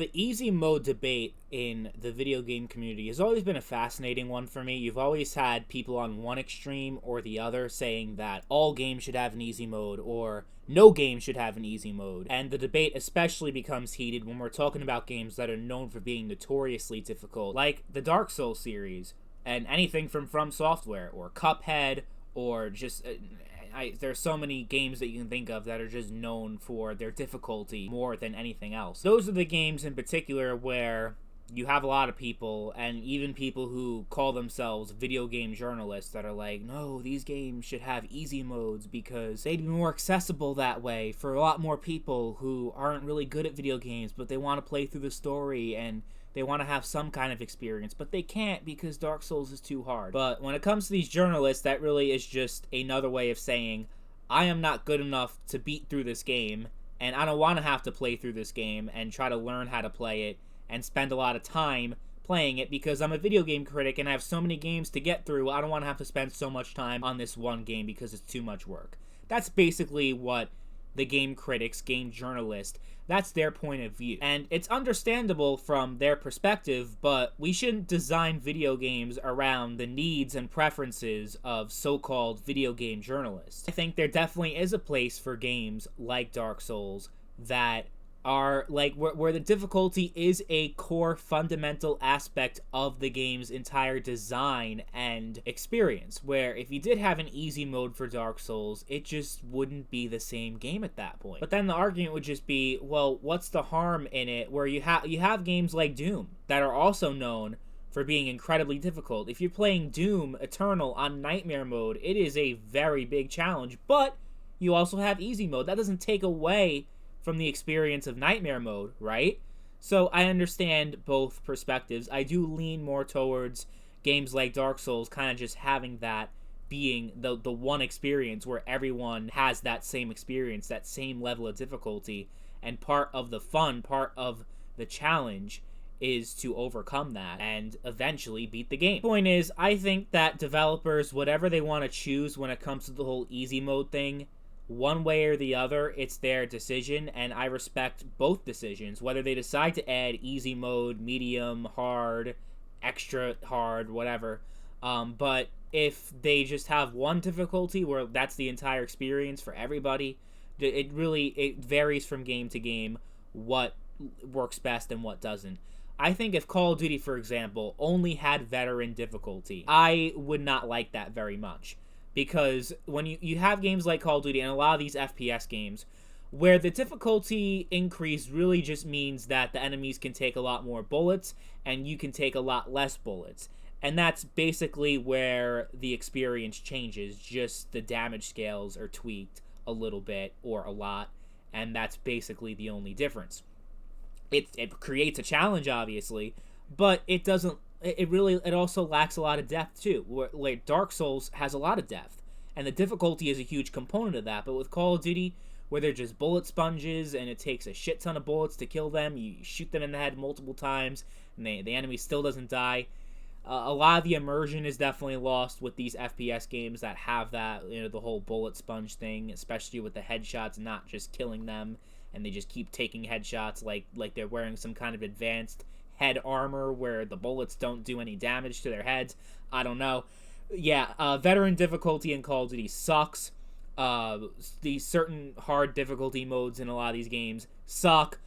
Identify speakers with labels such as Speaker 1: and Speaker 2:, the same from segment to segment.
Speaker 1: The easy mode debate in the video game community has always been a fascinating one for me. You've always had people on one extreme or the other saying that all games should have an easy mode or no game should have an easy mode. And the debate especially becomes heated when we're talking about games that are known for being notoriously difficult, like the Dark Souls series and anything from Software or Cuphead or just there's so many games that you can think of that are just known for their difficulty more than anything else. Those are the games in particular where you have a lot of people, and even people who call themselves video game journalists, that are like, no, these games should have easy modes because they'd be more accessible that way for a lot more people who aren't really good at video games, but they want to play through the story and they want to have some kind of experience, but they can't because Dark Souls is too hard. But when it comes to these journalists, that really is just another way of saying, I am not good enough to beat through this game, and I don't want to have to play through this game and try to learn how to play it and spend a lot of time playing it because I'm a video game critic and I have so many games to get through. I don't want to have to spend so much time on this one game because it's too much work. That's basically what the game critics, game journalists, that's their point of view. And it's understandable from their perspective, but we shouldn't design video games around the needs and preferences of so-called video game journalists. I think there definitely is a place for games like Dark Souls that are like where the difficulty is a core fundamental aspect of the game's entire design and experience, where if you did have an easy mode for Dark Souls, it just wouldn't be the same game at that point. But then the argument would just be, well, what's the harm in it where you have games like Doom that are also known for being incredibly difficult. If you're playing Doom Eternal on Nightmare mode, it is a very big challenge, but you also have easy mode. That doesn't take away from the experience of Nightmare mode, right? So I understand both perspectives. I do lean more towards games like Dark Souls kind of just having that being the one experience where everyone has that same experience, that same level of difficulty, and part of the fun, part of the challenge is to overcome that and eventually beat the game. Point is, I think that developers, whatever they want to choose when it comes to the whole easy mode thing, one way or the other, it's their decision, and I respect both decisions. Whether they decide to add easy mode, medium, hard, extra hard, whatever. But if they just have one difficulty where that's the entire experience for everybody, it varies from game to game what works best and what doesn't. I think if Call of Duty, for example, only had veteran difficulty, I would not like that very much. Because when you have games like Call of Duty and a lot of these FPS games where the difficulty increase really just means that the enemies can take a lot more bullets and you can take a lot less bullets. And that's basically where the experience changes. Just the damage scales are tweaked a little bit or a lot, and that's basically the only difference. It creates a challenge, obviously, but it doesn't. It also lacks a lot of depth too. Like Dark Souls has a lot of depth, and the difficulty is a huge component of that. But with Call of Duty, where they're just bullet sponges, and it takes a shit ton of bullets to kill them, you shoot them in the head multiple times, and the enemy still doesn't die. A lot of the immersion is definitely lost with these FPS games that have that, the whole bullet sponge thing, especially with the headshots not just killing them, and they just keep taking headshots like they're wearing some kind of advanced head armor where the bullets don't do any damage to their heads. I don't know. Yeah, veteran difficulty in Call of Duty sucks. These certain hard difficulty modes in a lot of these games suck.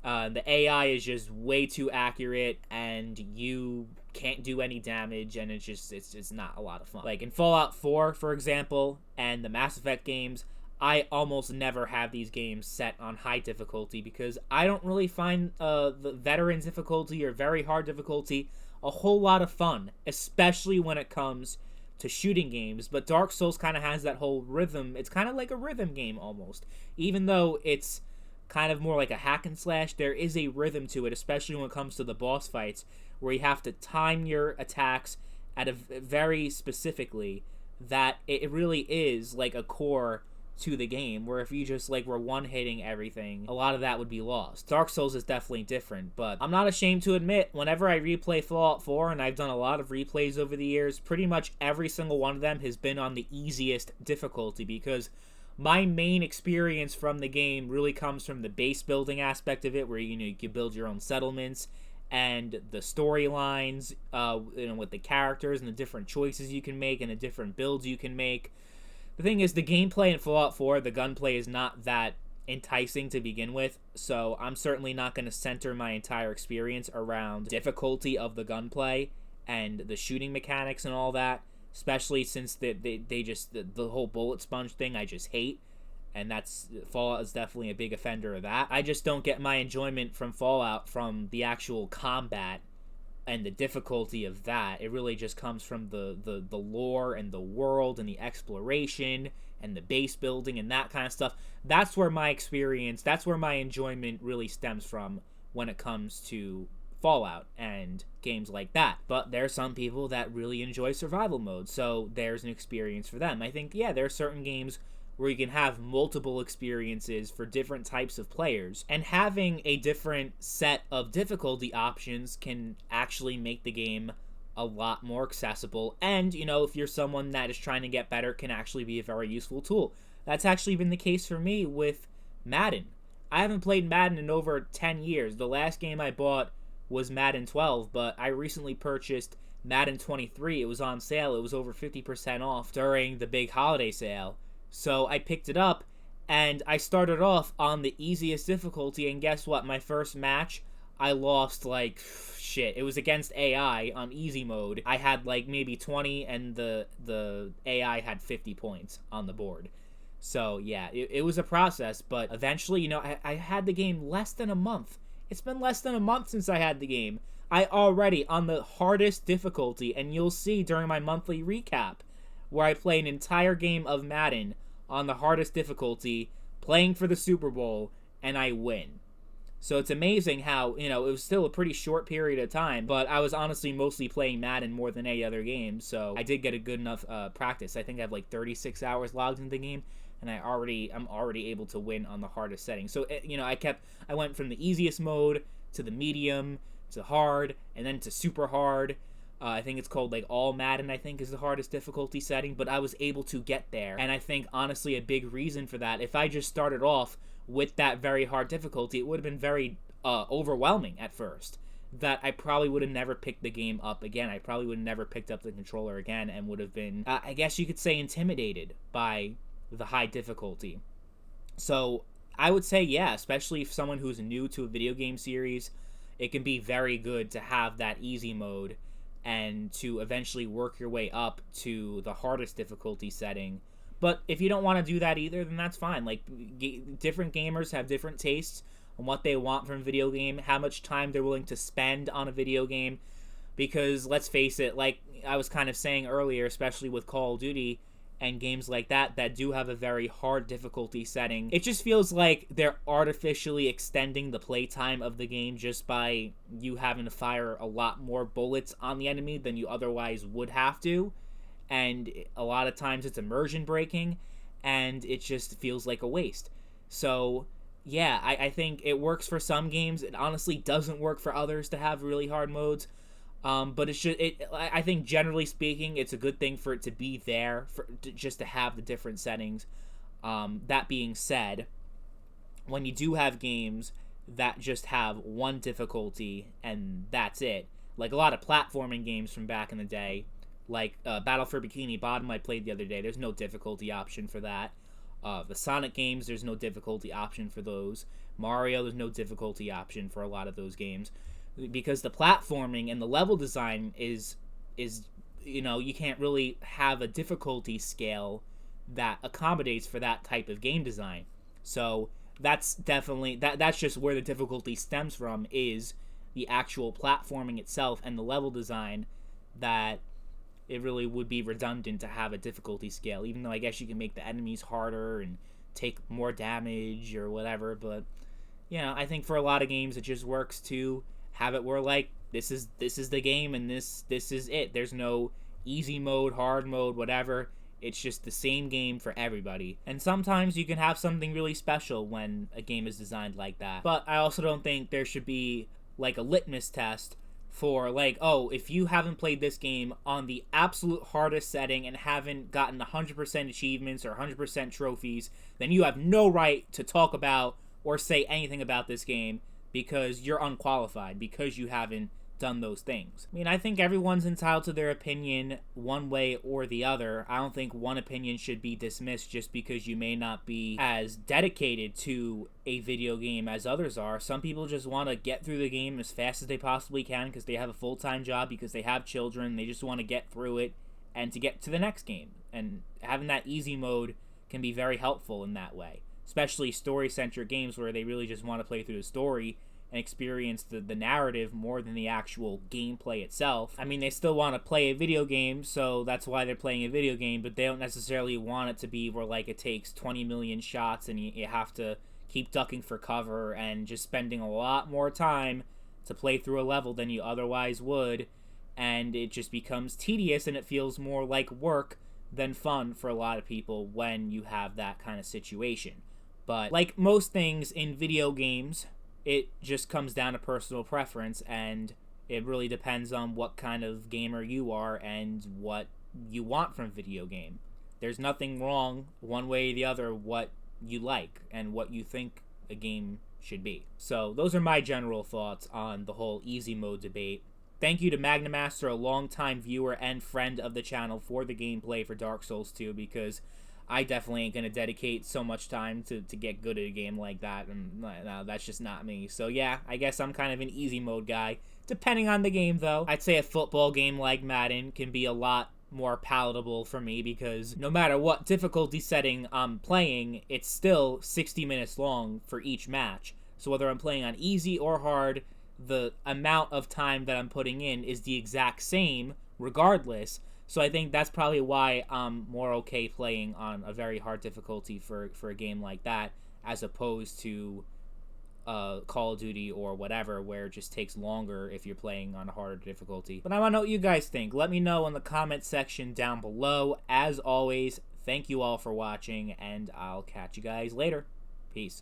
Speaker 1: The AI is just way too accurate, and you can't do any damage, and it's just not a lot of fun. Like in Fallout 4, for example, and the Mass Effect games, I almost never have these games set on high difficulty because I don't really find the veteran difficulty or very hard difficulty a whole lot of fun, especially when it comes to shooting games. But Dark Souls kind of has that whole rhythm. It's kind of like a rhythm game almost. Even though it's kind of more like a hack and slash, there is a rhythm to it, especially when it comes to the boss fights, where you have to time your attacks at a very specifically, that it really is like a core to the game, where if you just were one-hitting everything, a lot of that would be lost. Dark Souls is definitely different, but I'm not ashamed to admit, whenever I replay Fallout 4, and I've done a lot of replays over the years, pretty much every single one of them has been on the easiest difficulty, because my main experience from the game really comes from the base building aspect of it, where you can build your own settlements, and the storylines, with the characters and the different choices you can make and the different builds you can make. The thing is, the gameplay in Fallout 4, the gunplay is not that enticing to begin with, so I'm certainly not going to center my entire experience around difficulty of the gunplay and the shooting mechanics and all that, especially since they just, the whole bullet sponge thing I just hate, and that's, Fallout is definitely a big offender of that. I just don't get my enjoyment from Fallout from the actual combat and the difficulty of that. It really just comes from the lore and the world and the exploration and the base building and that kind of stuff. That's where my experience, that's where my enjoyment really stems from when it comes to Fallout and games like that. But there are some people that really enjoy survival mode, so there's an experience for them. I think, yeah, there are certain games where you can have multiple experiences for different types of players, and having a different set of difficulty options can actually make the game a lot more accessible, and, if you're someone that is trying to get better, can actually be a very useful tool. That's actually been the case for me with Madden. I haven't played Madden in over 10 years. The last game I bought was Madden 12, but I recently purchased Madden 23. It was on sale. It was over 50% off during the big holiday sale. So I picked it up, and I started off on the easiest difficulty, and guess what? My first match, I lost like shit. It was against AI on easy mode. I had like maybe 20, and the AI had 50 points on the board. So yeah, it was a process, but eventually, I had the game less than a month. It's been less than a month since I had the game. I already on the hardest difficulty, and you'll see during my monthly recap, where I play an entire game of Madden on the hardest difficulty, playing for the Super Bowl, and I win. So it's amazing how, it was still a pretty short period of time, but I was honestly mostly playing Madden more than any other game, so I did get a good enough practice. I think I have like 36 hours logged into the game, and I'm already able to win on the hardest setting. So, I went from the easiest mode to the medium to hard, and then to super hard. I think it's called like All Madden, I think, is the hardest difficulty setting, but I was able to get there. And I think, honestly, a big reason for that, if I just started off with that very hard difficulty, it would have been very overwhelming at first. That I probably would have never picked the game up again. I probably would have never picked up the controller again, and would have been, I guess you could say, intimidated by the high difficulty. So I would say, yeah, especially if someone who's new to a video game series, it can be very good to have that easy mode and to eventually work your way up to the hardest difficulty setting. But if you don't want to do that either, then that's fine. Like, different gamers have different tastes on what they want from a video game, how much time they're willing to spend on a video game. Because, let's face it, like I was kind of saying earlier, especially with Call of Duty and games like that do have a very hard difficulty setting, it just feels like they're artificially extending the playtime of the game just by you having to fire a lot more bullets on the enemy than you otherwise would have to. And a lot of times it's immersion breaking, and it just feels like a waste. So yeah, I think it works for some games. It honestly doesn't work for others to have really hard modes. But I think generally speaking, it's a good thing for it to be there, just to have the different settings. That being said, when you do have games that just have one difficulty and that's it, like a lot of platforming games from back in the day, like Battle for Bikini Bottom I played the other day, there's no difficulty option for that. The Sonic games, there's no difficulty option for those. Mario, there's no difficulty option for a lot of those games. Because the platforming and the level design is you can't really have a difficulty scale that accommodates for that type of game design. So that's definitely that's just where the difficulty stems from, is the actual platforming itself and the level design, that it really would be redundant to have a difficulty scale, even though I guess you can make the enemies harder and take more damage or whatever. But I think for a lot of games it just works to have it where, like, this is the game, and this is it. There's no easy mode, hard mode, whatever. It's just the same game for everybody. And sometimes you can have something really special when a game is designed like that. But I also don't think there should be like a litmus test for like, oh, if you haven't played this game on the absolute hardest setting and haven't gotten 100% achievements or 100% trophies, then you have no right to talk about or say anything about this game because you're unqualified, because you haven't done those things. I mean, I think everyone's entitled to their opinion one way or the other. I don't think one opinion should be dismissed just because you may not be as dedicated to a video game as others are. Some people just want to get through the game as fast as they possibly can because they have a full-time job, because they have children, they just want to get through it and to get to the next game. And having that easy mode can be very helpful in that way, especially story-centric games where they really just want to play through the story and experience the narrative more than the actual gameplay itself. I mean, they still want to play a video game, so that's why they're playing a video game, but they don't necessarily want it to be where, like, it takes 20 million shots and you have to keep ducking for cover and just spending a lot more time to play through a level than you otherwise would, and it just becomes tedious and it feels more like work than fun for a lot of people when you have that kind of situation. But like most things in video games, it just comes down to personal preference, and it really depends on what kind of gamer you are and what you want from a video game. There's nothing wrong one way or the other what you like and what you think a game should be. So those are my general thoughts on the whole easy mode debate. Thank you to Magnamaster, a longtime viewer and friend of the channel, for the gameplay for Dark Souls 2, because I definitely ain't going to dedicate so much time to get good at a game like that, and no, that's just not me. So yeah, I guess I'm kind of an easy mode guy. Depending on the game, though, I'd say a football game like Madden can be a lot more palatable for me, because no matter what difficulty setting I'm playing, it's still 60 minutes long for each match. So whether I'm playing on easy or hard, the amount of time that I'm putting in is the exact same regardless. So I think that's probably why I'm more okay playing on a very hard difficulty for a game like that, as opposed to Call of Duty or whatever, where it just takes longer if you're playing on a harder difficulty. But I want to know what you guys think. Let me know in the comment section down below. As always, thank you all for watching, and I'll catch you guys later. Peace.